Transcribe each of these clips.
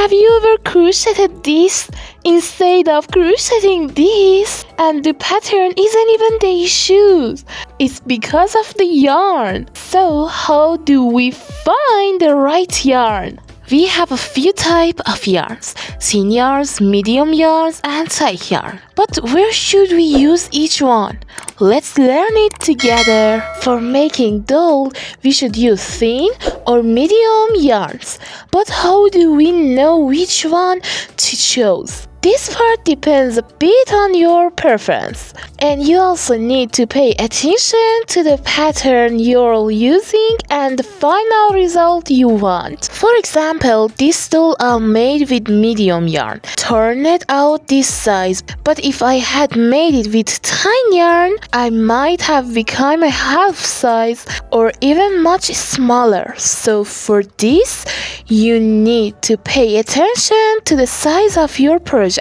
Have you ever crocheted this instead of crocheting this? And the pattern isn't even the issue. It's because of the yarn. So how do we find the right yarn? We have a few types of yarns: thin yarns, medium yarns, and thick yarn. But where should we use each one? Let's learn it together. For making doll, we should use thin or medium yarns. But how do we know which one to choose? This part depends a bit on your preference, and you also need to pay attention to the pattern you're using and the final result you want. For example, this doll I made with medium yarn, turned it out this size, but if I had made it with thin yarn, I might have become a half size or even much smaller. So for this, you need to pay attention to the size of your project.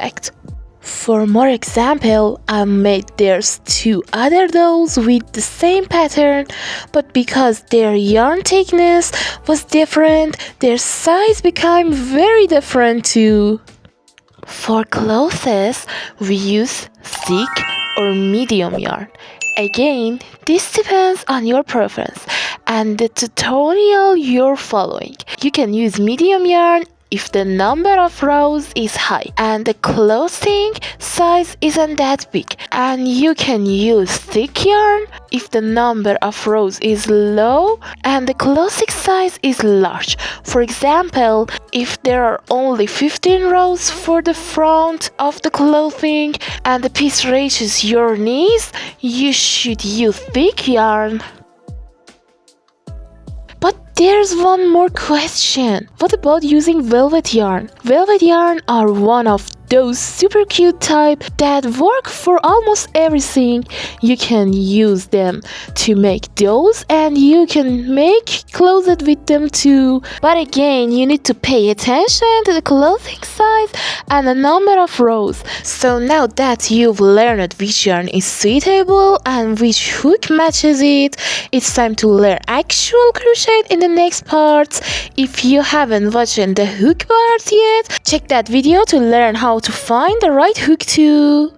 For more example, I made there's two other dolls with the same pattern, but because their yarn thickness was different, their size became very different too. For clothes, we use thick or medium yarn. Again, this depends on your preference and the tutorial you're following. You can use medium yarn if the number of rows is high and the clothing size isn't that big, and you can use thick yarn if the number of rows is low and the clothing size is large. For example, if there are only 15 rows for the front of the clothing and the piece reaches your knees, you should use thick yarn. But there's one more question. What about using velvet yarn? Velvet yarn are one of those super cute type that work for almost everything. You can use them to make dolls and you can make clothes with them too. But again, you need to pay attention to the clothing size and the number of rows. So now that you've learned which yarn is suitable and which hook matches it, it's time to learn actual crochet in the next parts. If you haven't watched the hook part yet, check that video to learn how to find the right hook too.